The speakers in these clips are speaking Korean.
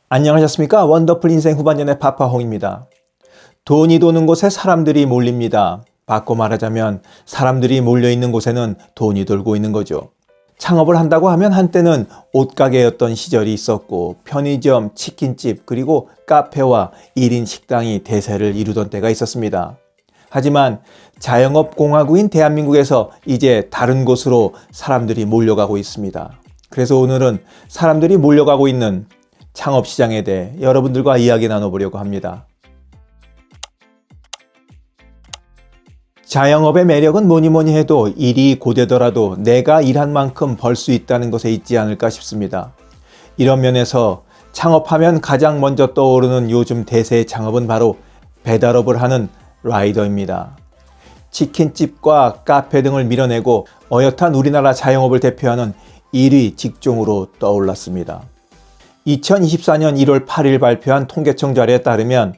안녕하셨습니까? 원더풀 인생 후반전의 파파홍입니다. 돈이 도는 곳에 사람들이 몰립니다. 바꿔 말하자면 사람들이 몰려있는 곳에는 돈이 돌고 있는 거죠. 창업을 한다고 하면 한때는 옷가게였던 시절이 있었고 편의점, 치킨집, 그리고 카페와 1인 식당이 대세를 이루던 때가 있었습니다. 하지만 자영업 공화국인 대한민국에서 이제 다른 곳으로 사람들이 몰려가고 있습니다. 그래서 오늘은 사람들이 몰려가고 있는 창업시장에 대해 여러분들과 이야기 나눠보려고 합니다. 자영업의 매력은 뭐니 해도 일이 고되더라도 내가 일한 만큼 벌 수 있다는 것에 있지 않을까 싶습니다. 이런 면에서 창업하면 가장 먼저 떠오르는 요즘 대세의 창업은 바로 배달업을 하는 라이더입니다. 치킨집과 카페 등을 밀어내고 어엿한 우리나라 자영업을 대표하는 1위 직종으로 떠올랐습니다. 2024년 1월 8일 발표한 통계청 자료에 따르면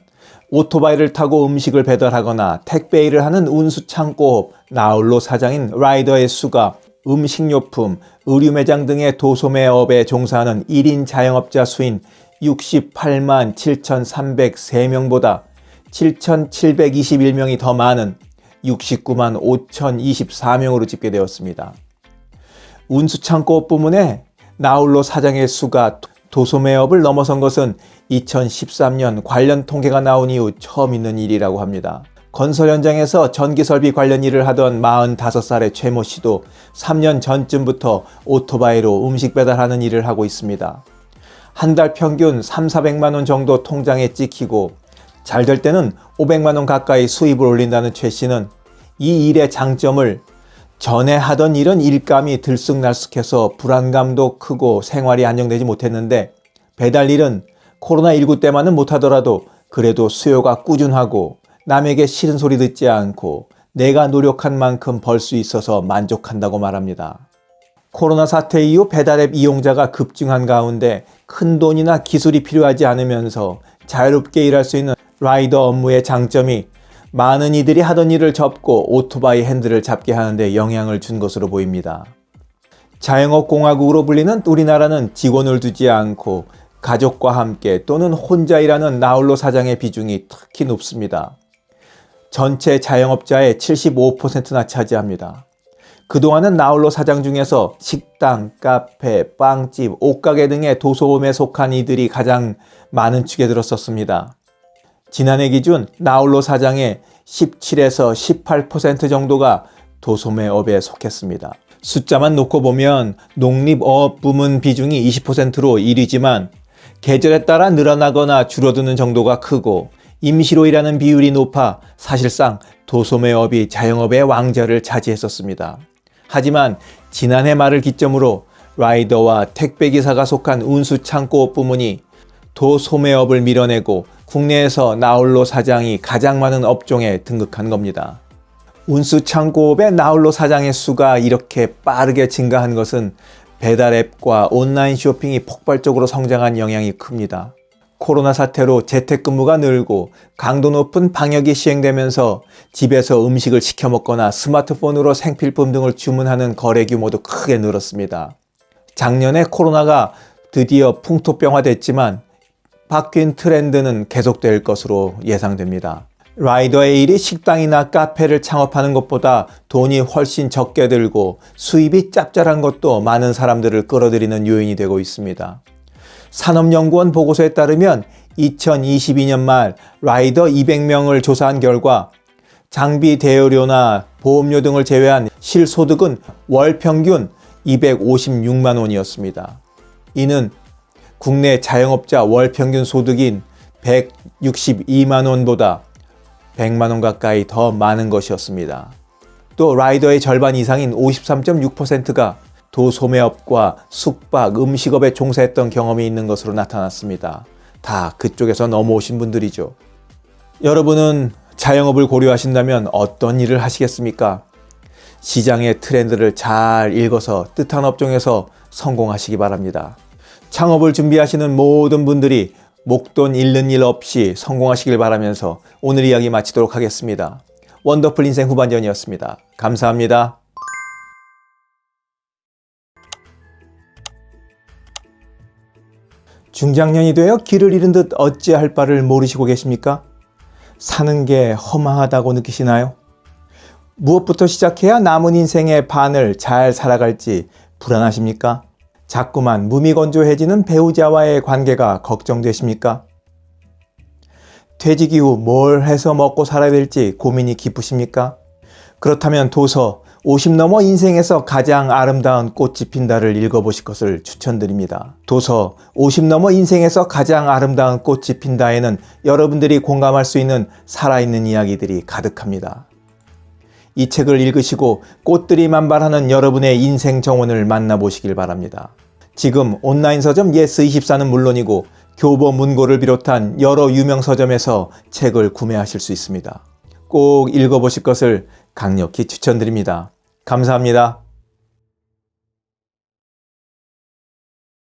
오토바이를 타고 음식을 배달하거나 택배 일을 하는 운수창고업 나홀로 사장인 라이더의 수가 음식료품, 의류매장 등의 도소매업에 종사하는 1인 자영업자 수인 68만 7,303명보다 7,721명이 더 많은 69만 5,024명으로 집계되었습니다. 운수창고업 부문에 나홀로 사장의 수가 도소매업을 넘어선 것은 2013년 관련 통계가 나온 이후 처음 있는 일이라고 합니다. 건설 현장에서 전기설비 관련 일을 하던 45살의 최모 씨도 3년 전쯤부터 오토바이로 음식 배달하는 일을 하고 있습니다. 한 달 평균 3,400만 원 정도 통장에 찍히고 잘 될 때는 500만 원 가까이 수입을 올린다는 최 씨는 이 일의 장점을 전에 하던 일은 일감이 들쑥날쑥해서 불안감도 크고 생활이 안정되지 못했는데 배달 일은 코로나19 때만은 못하더라도 그래도 수요가 꾸준하고 남에게 싫은 소리 듣지 않고 내가 노력한 만큼 벌 수 있어서 만족한다고 말합니다. 코로나 사태 이후 배달앱 이용자가 급증한 가운데 큰 돈이나 기술이 필요하지 않으면서 자유롭게 일할 수 있는 라이더 업무의 장점이 많은 이들이 하던 일을 접고 오토바이 핸들을 잡게 하는데 영향을 준 것으로 보입니다. 자영업 공화국으로 불리는 우리나라는 직원을 두지 않고 가족과 함께 또는 혼자 일하는 나홀로 사장의 비중이 특히 높습니다. 전체 자영업자의 75%나 차지합니다. 그동안은 나홀로 사장 중에서 식당, 카페, 빵집, 옷가게 등의 도소음에 속한 이들이 가장 많은 축에 들었었습니다. 지난해 기준 나홀로 사장의 17에서 18% 정도가 도소매업에 속했습니다. 숫자만 놓고 보면 농립어업 부문 비중이 20%로 1위지만 계절에 따라 늘어나거나 줄어드는 정도가 크고 임시로 일하는 비율이 높아 사실상 도소매업이 자영업의 왕좌를 차지했었습니다. 하지만 지난해 말을 기점으로 라이더와 택배기사가 속한 운수창고업 부문이 도소매업을 밀어내고 국내에서 나홀로 사장이 가장 많은 업종에 등극한 겁니다. 운수창고업의 나홀로 사장의 수가 이렇게 빠르게 증가한 것은 배달앱과 온라인 쇼핑이 폭발적으로 성장한 영향이 큽니다. 코로나 사태로 재택근무가 늘고 강도 높은 방역이 시행되면서 집에서 음식을 시켜 먹거나 스마트폰으로 생필품 등을 주문하는 거래 규모도 크게 늘었습니다. 작년에 코로나가 드디어 풍토병화됐지만 바뀐 트렌드는 계속될 것으로 예상됩니다. 라이더의 일이 식당이나 카페를 창업하는 것보다 돈이 훨씬 적게 들고 수입이 짭짤한 것도 많은 사람들을 끌어들이는 요인이 되고 있습니다. 산업연구원 보고서에 따르면 2022년 말 라이더 200명을 조사한 결과 장비 대여료나 보험료 등을 제외한 실소득은 월 평균 256만 원이었습니다. 이는 국내 자영업자 월 평균 소득인 162만 원보다 100만 원 가까이 더 많은 것이었습니다. 또 라이더의 절반 이상인 53.6%가 도소매업과 숙박, 음식업에 종사했던 경험이 있는 것으로 나타났습니다. 다 그쪽에서 넘어오신 분들이죠. 여러분은 자영업을 고려하신다면 어떤 일을 하시겠습니까? 시장의 트렌드를 잘 읽어서 뜻한 업종에서 성공하시기 바랍니다. 창업을 준비하시는 모든 분들이 목돈 잃는 일 없이 성공하시길 바라면서 오늘 이야기 마치도록 하겠습니다. 원더풀 인생 후반전이었습니다. 감사합니다. 중장년이 되어 길을 잃은 듯 어찌할 바를 모르시고 계십니까? 사는 게 허망하다고 느끼시나요? 무엇부터 시작해야 남은 인생의 반을 잘 살아갈지 불안하십니까? 자꾸만 무미건조해지는 배우자와의 관계가 걱정되십니까? 퇴직 이후 뭘 해서 먹고 살아야 될지 고민이 깊으십니까? 그렇다면 도서 50 넘어 인생에서 가장 아름다운 꽃이 핀다를 읽어보실 것을 추천드립니다. 도서 50 넘어 인생에서 가장 아름다운 꽃이 핀다에는 여러분들이 공감할 수 있는 살아있는 이야기들이 가득합니다. 이 책을 읽으시고 꽃들이 만발하는 여러분의 인생 정원을 만나보시길 바랍니다. 지금 온라인 서점 예스24는 물론이고 교보 문고를 비롯한 여러 유명 서점에서 책을 구매하실 수 있습니다. 꼭 읽어보실 것을 강력히 추천드립니다. 감사합니다.